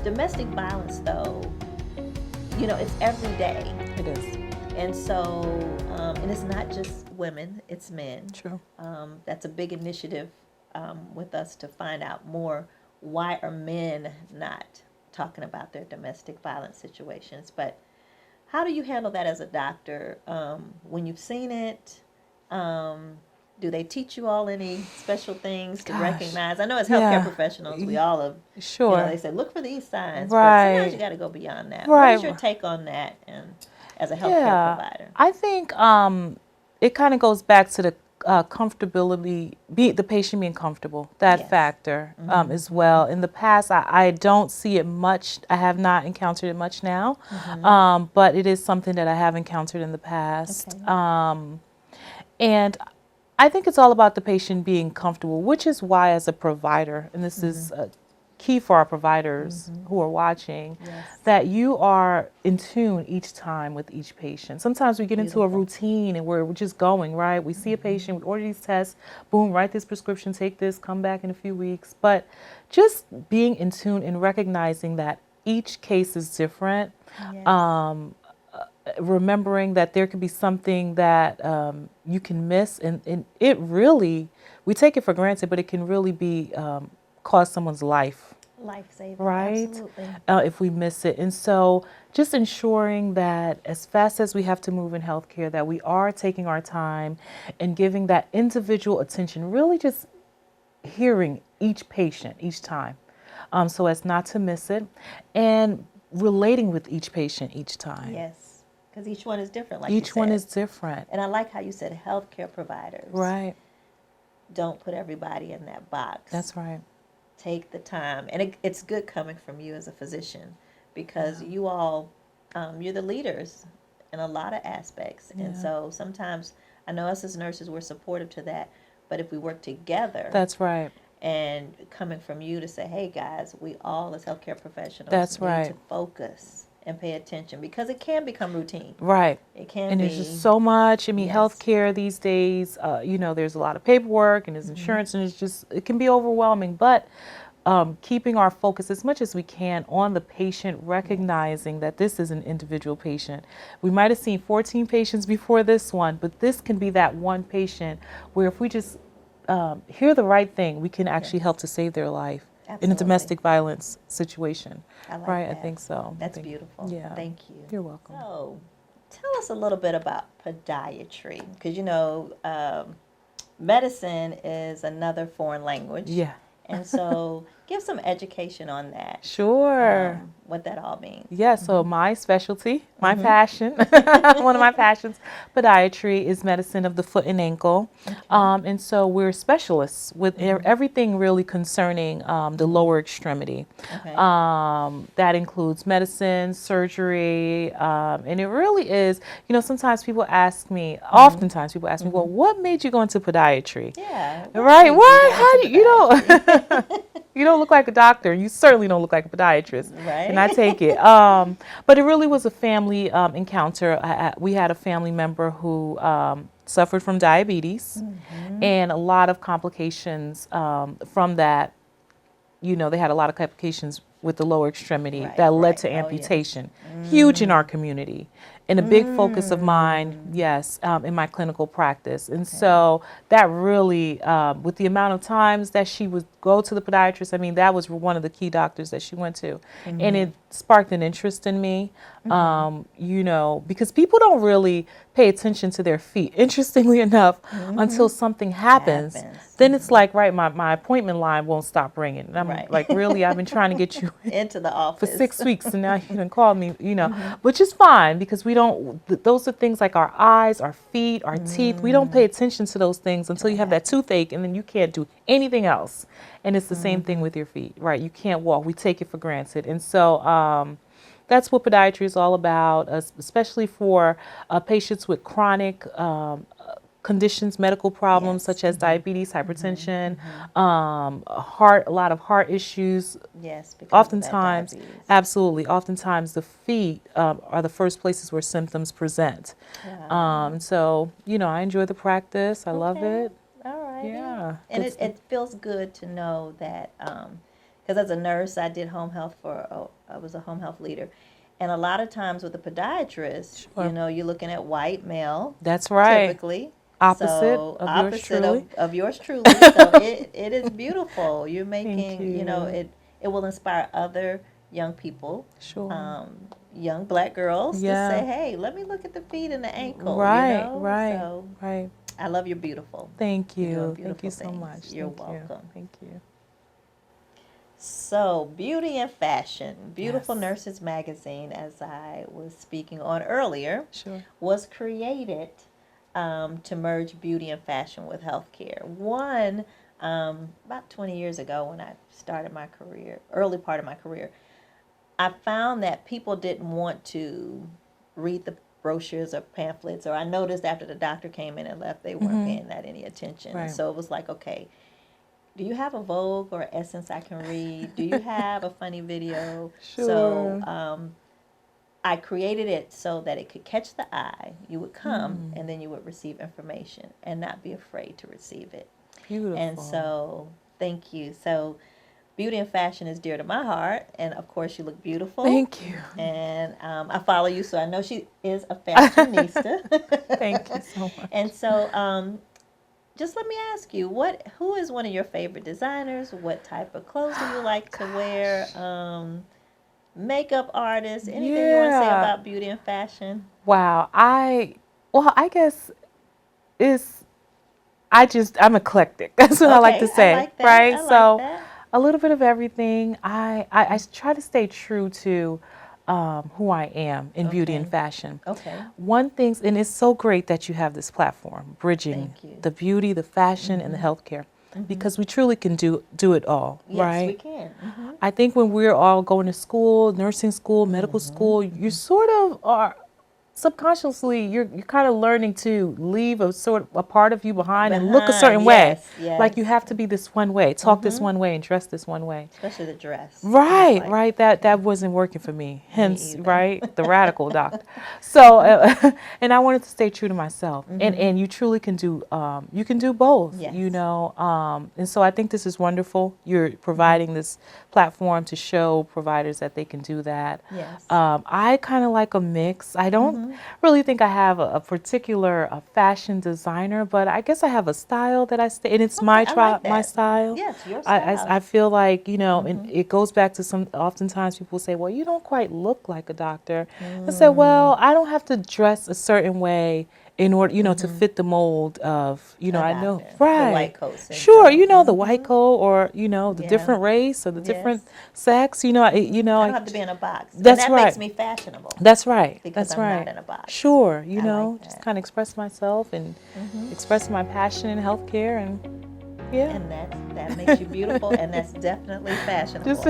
Domestic violence, though, it's every day. It is. And so, and it's not just women, it's men. True. That's a big initiative with us to find out more. Why are men not talking about their domestic violence situations? But how do you handle that as a doctor when you've seen it? Do they teach you all any special things to recognize? I know as healthcare professionals, we all have, sure. They say, look for these signs, right. but sometimes you got to go beyond that. Right. What is your take on that and as a healthcare provider? I think it kind of goes back to the comfortability, the patient being comfortable, that factor as well. In the past, I don't see it much. I have not encountered it much now, but it is something that I have encountered in the past. Okay. And I think it's all about the patient being comfortable, which is why as a provider, and this is key for our providers who are watching, that you are in tune each time with each patient. Sometimes we get into a routine and we're just going, right? We see a patient, we order these tests, boom, write this prescription, take this, come back in a few weeks. But just being in tune and recognizing that each case is different, remembering that there could be something that you can miss, and it really, we take it for granted, but it can really be cause someone's life-saving, right? Absolutely. If we miss it. And so just ensuring that as fast as we have to move in healthcare, that we are taking our time and giving that individual attention, really just hearing each patient each time, so as not to miss it, and relating with each patient each time. Yes, because each one is different, like each one is different. And I like how you said healthcare providers. Right. Don't put everybody in that box. That's right. Take the time. And it's good coming from you as a physician, because you all, you're the leaders in a lot of aspects. And so sometimes, I know us as nurses, we're supportive to that, but if we work together. That's right. And coming from you to say, hey guys, we all as healthcare professionals need to focus and pay attention, because it can become routine. Right. It can and be. There's just so much. I mean, healthcare these days, there's a lot of paperwork and there's insurance, and it can be overwhelming. But keeping our focus as much as we can on the patient, recognizing that this is an individual patient. We might have seen 14 patients before this one, but this can be that one patient where if we just hear the right thing, we can actually help to save their life. Absolutely. In a domestic violence situation. I like right, that. I think so. That's beautiful. Yeah. Thank you. You're welcome. So, tell us a little bit about podiatry, because medicine is another foreign language. Yeah. And so, give some education on that. Sure. What that all means. Yeah, so my specialty, my passion, one of my passions, podiatry, is medicine of the foot and ankle. Okay. And so we're specialists with everything really concerning the lower extremity. Okay. That includes medicine, surgery, and it really is, sometimes people ask me, oftentimes people ask me, well, what made you go into podiatry? Yeah. Right, what? How do you, you don't look like a doctor. You certainly don't look like a podiatrist. Right. And I take it. But it really was a family encounter. We had a family member who suffered from diabetes and a lot of complications from that. They had a lot of complications with the lower extremity that led to amputation. Huge in our community. And a big focus of mine, in my clinical practice. And so that really, with the amount of times that she would go to the podiatrist, I mean, that was one of the key doctors that she went to. And it sparked an interest in me, because people don't really pay attention to their feet, interestingly enough, until something happens. Then it's like, my appointment line won't stop ringing. And I'm like, really, I've been trying to get you into the office for 6 weeks, and now you can call me, which is fine, because we don't, those are things like our eyes, our feet, our teeth. We don't pay attention to those things until you have that toothache, and then you can't do anything else. And it's the same thing with your feet, right? You can't walk. We take it for granted. And so that's what podiatry is all about, especially for patients with chronic conditions, medical problems Yes. such as diabetes, hypertension, a lot of heart issues. Yes, because of that Oftentimes, diabetes. absolutely, oftentimes the feet are the first places where symptoms present. Wow. So, I enjoy the practice. I love Okay. it. All righty. Yeah. And good it, stuff. it feels good to know that, because as a nurse, I did home health I was a home health leader. And a lot of times with a podiatrist, Sure. you're looking at white male, That's right. typically. Opposite So of yours opposite truly. of yours truly. So it is beautiful. You're Thank making, you. it will inspire other young people, Sure. young black girls to Yeah. say, hey, let me look at the feet and the ankle, Right, right, So right. I love you're beautiful. Thank You're doing you. Thank beautiful you so things. much. You're Thank you. welcome. Thank you. So, Beauty and Fashion, Beautiful Yes. Nurses Magazine, as I was speaking on earlier, Sure. was created to merge beauty and fashion with healthcare. About 20 years ago when I started my career, early part of my career, I found that people didn't want to read the brochures or pamphlets, or I noticed after the doctor came in and left, they weren't paying that any attention. Right. So it was like, okay, do you have a Vogue or Essence I can read? Do you have a funny video? Sure. So I created it so that it could catch the eye. You would come and then you would receive information and not be afraid to receive it. Beautiful. And so, thank you. So, beauty and fashion is dear to my heart, and of course, you look beautiful. Thank you. And I follow you, so I know she is a fashionista. Thank you so much. And so, just let me ask you, who is one of your favorite designers? What type of clothes do you like to wear? Makeup artists? Anything you want to say about beauty and fashion? Wow. I guess it's, I'm eclectic. That's what I like to say. I like that. Right? I like So that. a little bit of everything. I try to stay true to who I am in beauty and Okay. fashion. Okay. One thing, and it's so great that you have this platform, bridging Thank you. the beauty, the fashion, and the healthcare, because we truly can do it all, Yes, right? we can. I think when we're all going to school, nursing school, medical school, you sort of are subconsciously you're kind of learning to leave a part of you behind and look a certain way. Yes. Like you have to be this one way, talk this one way, and dress this one way. Especially the dress. Right, Like, right. That wasn't working for me. Hence, either. right, the radical doctor. So, and I wanted to stay true to myself. And you truly can do both. Yes. And so I think this is wonderful. You're providing this platform to show providers that they can do that. Yes. I kind of like a mix. I don't really think I have a particular fashion designer, but I guess I have a style that I stay, and it's I like my that. style. Yes, your style. I feel like, and it goes back to oftentimes people say, well, you don't quite look like a doctor. I say, well, I don't have to dress a certain way in order, to fit the mold of, I know, doctor. right. The white coat syndrome. Sure, the white coat or, the Yeah. different race or the Yes. different sex, I don't have to be in a box. That's and that right. makes me fashionable. That's right. Because That's I'm right. not in a box. Sure, I like just that. kind of express myself and express my passion in healthcare and yeah. And that makes you beautiful, and that's definitely fashionable. Just